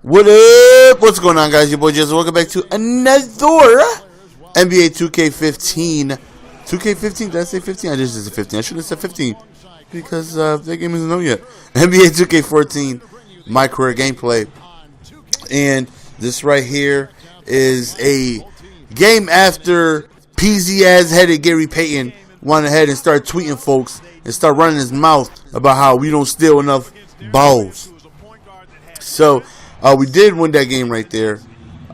What up? What's going on, guys? Your boy Jess. Welcome back to another NBA 2k15. 2k15? Did I say 15? I just said 15. I should have said 15 because that game isn't out yet. NBA 2k14, my career gameplay. And this right here is a game after peasy ass headed Gary Payton went ahead and started tweeting folks and start running his mouth about how we don't steal enough balls. So we did win that game right there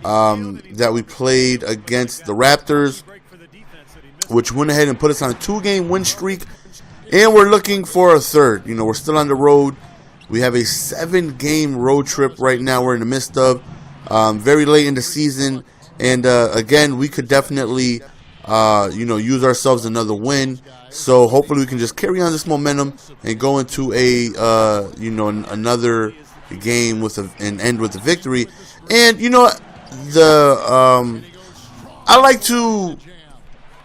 that we played against the Raptors, which went ahead and put us on a 2-game win streak, and we're looking for a third. You know, we're still on the road. We have a 7-game road trip right now we're in the midst of, very late in the season, and again, we could definitely use ourselves another win. So hopefully we can just carry on this momentum and go into a another game with and end with a victory. And I like to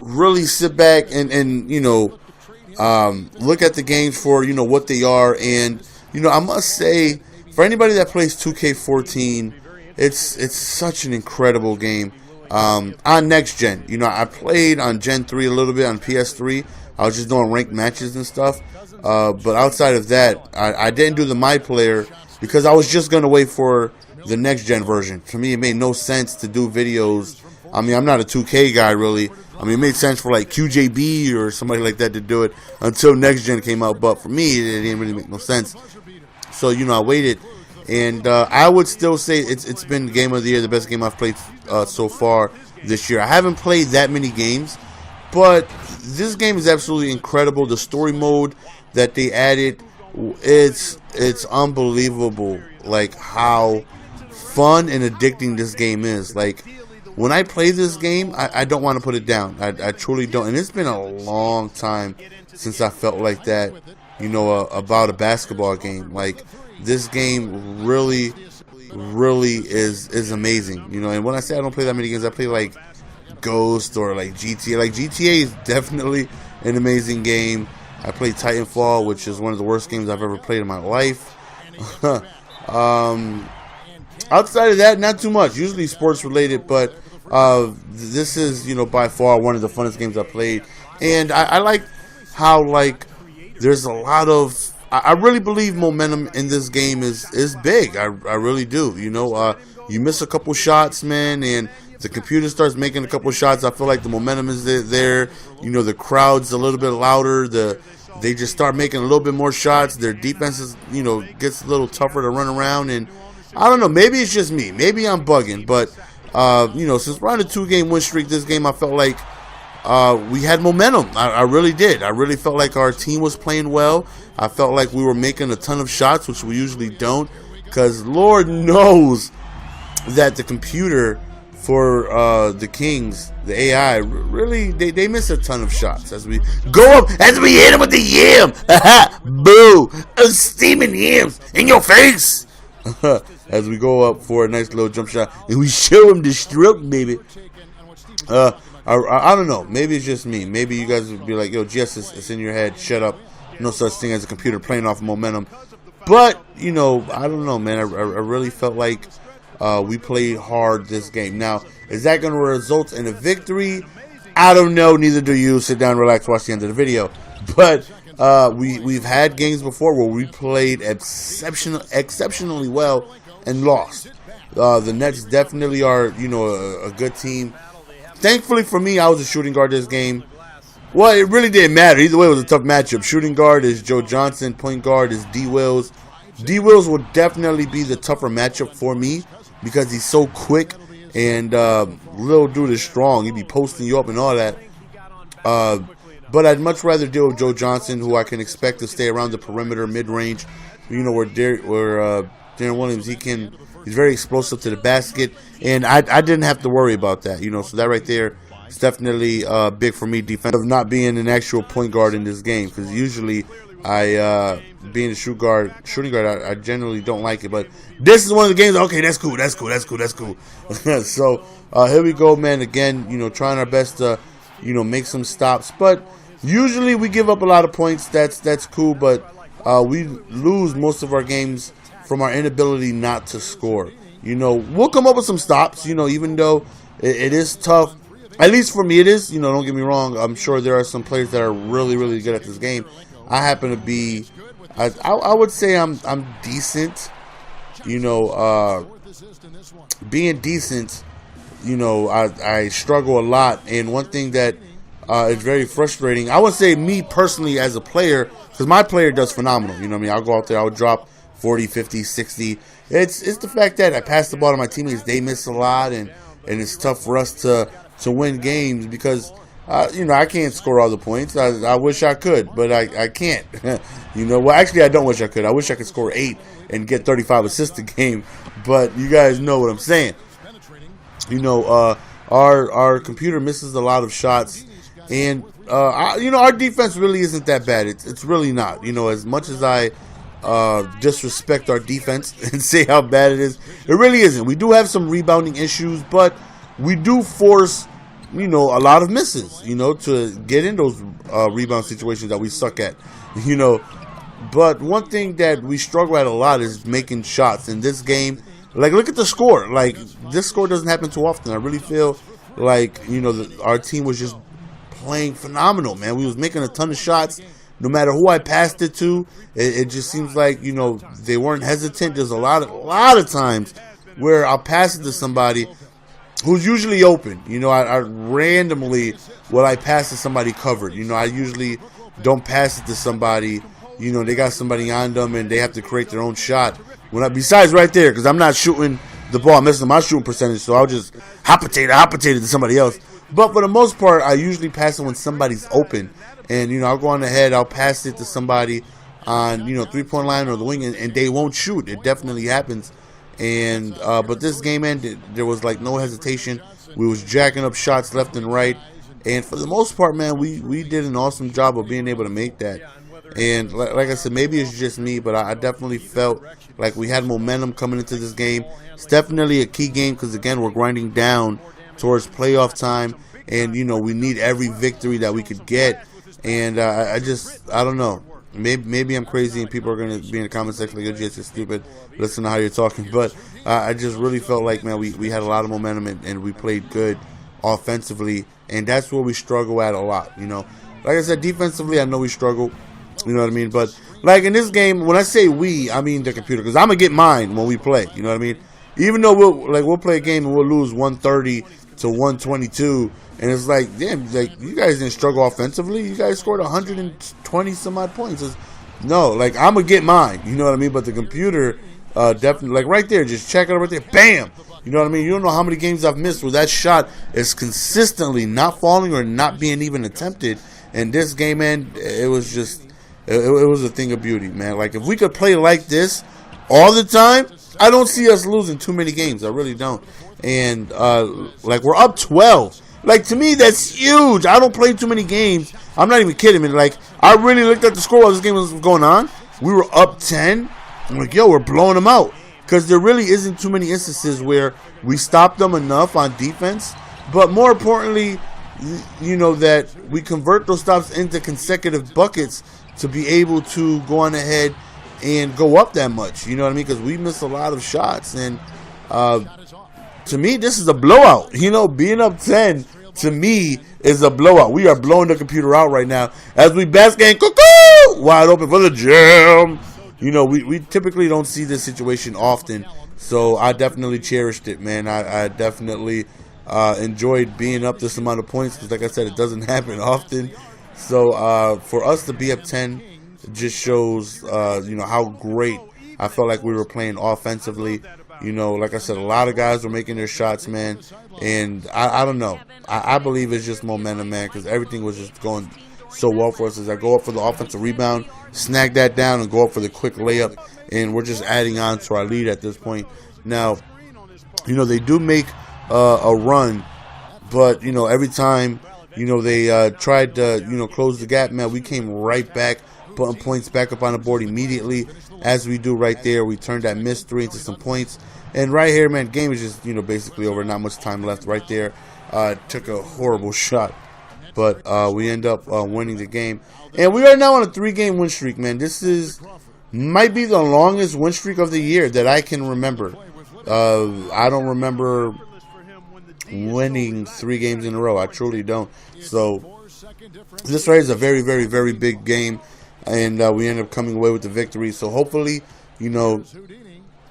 really sit back and look at the games for what they are. And I must say, for anybody that plays 2K14, it's such an incredible game. On next gen, I played on Gen 3 a little bit on PS3. I was just doing ranked matches and stuff, but outside of that, I didn't do the My Player because I was just going to wait for the next gen version. For me, it made no sense to do videos. I mean, I'm not a 2K guy, really. I mean, it made sense for like QJB or somebody like that to do it until next gen came out, but for me, it didn't really make no sense. So, I waited, and I would still say it's been game of the year, the best game I've played so far this year. I haven't played that many games, but this game is absolutely incredible. The story mode that they added, it's unbelievable, like how fun and addicting this game is. Like, when I play this game, I don't want to put it down. I truly don't. And it's been a long time since I felt like that, about a basketball game. Like, this game really is amazing. And when I say I don't play that many games, I play like Ghost or like GTA. Like, GTA is definitely an amazing game. I played Titanfall, which is one of the worst games I've ever played in my life. Outside of that, not too much. Usually sports related, but this is, by far one of the funnest games I played. And I like how, like, there's a lot of, I really believe momentum in this game is big. I really do. You miss a couple shots, man, and the computer starts making a couple shots. I feel like the momentum is there. The crowd's a little bit louder. They just start making a little bit more shots. Their defense is, gets a little tougher to run around. And I don't know. Maybe it's just me. Maybe I'm bugging. But, since we're on a 2-game win streak, this game I felt like we had momentum. I really did. I really felt like our team was playing well. I felt like we were making a ton of shots, which we usually don't. Because Lord knows that the computer for the Kings, the AI, really, they miss a ton of shots as we go up, as we hit them with the yam. Boo! Steaming yams in your face. As we go up for a nice little jump shot, and we show him the stroke, baby. I don't know. Maybe it's just me. Maybe you guys would be like, yo, Jess, it's in your head. Shut up. No such thing as a computer playing off momentum. But, I don't know, man. I really felt like we played hard this game. Now, is that going to result in a victory? I don't know. Neither do you. Sit down, relax, watch the end of the video. But we've had games before where we played exceptionally well and lost. The Nets definitely are, a good team. Thankfully for me, I was a shooting guard this game. Well, it really didn't matter. Either way, it was a tough matchup. Shooting guard is Joe Johnson. Point guard is D. Wills. D. Wills will definitely be the tougher matchup for me because he's so quick and little dude is strong. He'd be posting you up and all that. But I'd much rather deal with Joe Johnson, who I can expect to stay around the perimeter, mid-range. Where Darren Williams, he's very explosive to the basket, and I didn't have to worry about that. So that right there is definitely big for me, defense of not being an actual point guard in this game, because usually being a shooting guard, I generally don't like it. But this is one of the games. Okay, that's cool. So here we go, man. Again, trying our best to make some stops, but usually we give up a lot of points. That's cool, but we lose most of our games from our inability not to score. we'll come up with some stops, even though it is tough. At least for me it is, don't get me wrong. I'm sure there are some players that are really, really good at this game. I happen to be, I would say I'm decent, being decent, I struggle a lot. And one thing that is very frustrating, I would say me personally as a player, because my player does phenomenal, I'll go out there, I'll drop 40, 50, 60. It's the fact that I pass the ball to my teammates, they miss a lot, and it's tough for us to win games because, I can't score all the points. I wish I could, but I can't. Well, actually, I don't wish I could. I wish I could score 8 and get 35 assists a game, but you guys know what I'm saying. Our computer misses a lot of shots, and our defense really isn't that bad. It's really not. As much as I disrespect our defense and say how bad it is, it really isn't. We do have some rebounding issues, but we do force a lot of misses, to get in those rebound situations that we suck at, But one thing that we struggle at a lot is making shots in this game. Like, look at the score. Like, this score doesn't happen too often. I really feel like, our team was just playing phenomenal, man. We was making a ton of shots. No matter who I passed it to, it just seems like, they weren't hesitant. There's a lot of times where I'll pass it to somebody who's usually open. I randomly will I pass to somebody covered. I usually don't pass it to somebody, they got somebody on them and they have to create their own shot. Besides right there, because I'm not shooting the ball, I'm missing my shooting percentage, so I'll just hot potato to somebody else. But for the most part, I usually pass it when somebody's open. And, I'll go on ahead, I'll pass it to somebody on, 3-point line or the wing, and they won't shoot. It definitely happens. And but this game ended, there was like no hesitation. We was jacking up shots left and right, and for the most part, man, we did an awesome job of being able to make that. And like I said, maybe it's just me, but I definitely felt like we had momentum coming into this game. It's definitely a key game because, again, we're grinding down towards playoff time, and we need every victory that we could get. And I don't know. Maybe I'm crazy and people are going to be in the comment section like, you're just stupid. Listen to how you're talking. But I just really felt like, man, we had a lot of momentum and we played good offensively. And that's where we struggle at a lot, Like I said, defensively, I know we struggle. You know what I mean? But, like, in this game, when I say we, I mean the computer. Because I'm going to get mine when we play. You know what I mean? Even though we'll play a game and we'll lose 130 to 122. And it's like, damn, like, you guys didn't struggle offensively. You guys scored 120 some odd points. No, like, I'm going to get mine. You know what I mean? But the computer definitely, like, right there, just check it out right there. Bam! You know what I mean? You don't know how many games I've missed where that shot is consistently not falling or not being even attempted. And this game, man, it was just, it was a thing of beauty, man. Like, if we could play like this all the time, I don't see us losing too many games. I really don't. And, like, we're up 12. Like, to me, that's huge. I don't play too many games. I'm not even kidding, man. Like, I really looked at the score while this game was going on. We were up 10. I'm like, yo, we're blowing them out. Because there really isn't too many instances where we stopped them enough on defense. But more importantly, that we convert those stops into consecutive buckets to be able to go on ahead and go up that much. You know what I mean? Because we missed a lot of shots. And to me, this is a blowout. Being up 10, to me, is a blowout. We are blowing the computer out right now as we basket cuckoo wide open for the jam. We typically don't see this situation often, so I definitely cherished it, man. I definitely enjoyed being up this amount of points because, like I said, it doesn't happen often. So for us to be up 10 just shows, how great I felt like we were playing offensively. Like I said, a lot of guys were making their shots, man. And I don't know. I believe it's just momentum, man, because everything was just going so well for us as I go up for the offensive rebound, snag that down, and go up for the quick layup. And we're just adding on to our lead at this point. Now, they do make a run, but, every time, they tried to, close the gap, man, we came right back, putting points back up on the board immediately. As we do right there, we turned that missed three into some points. And right here, man, game is just, basically over. Not much time left right there. Took a horrible shot. But we end up winning the game. And we are now on a 3-game win streak, man. This might be the longest win streak of the year that I can remember. I don't remember winning 3 games in a row. I truly don't. So this right is a very, very, very big game, and we end up coming away with the victory. So hopefully,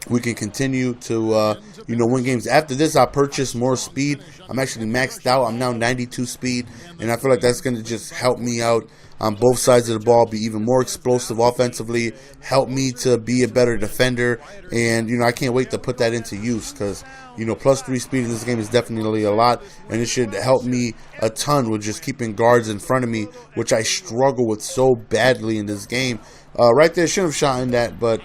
we can continue to win games. After this, I purchased more speed. I'm actually maxed out. I'm now 92 speed, and I feel like that's going to just help me out on both sides of the ball, be even more explosive offensively, help me to be a better defender, and I can't wait to put that into use because +3 speed in this game is definitely a lot, and it should help me a ton with just keeping guards in front of me, which I struggle with so badly in this game. Right there, shouldn't have shot in that, but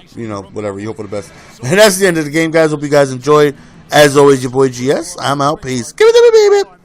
whatever. You hope for the best. And that's the end of the game, guys. Hope you guys enjoyed. As always, your boy GS. I'm out. Peace. Give it to me, baby.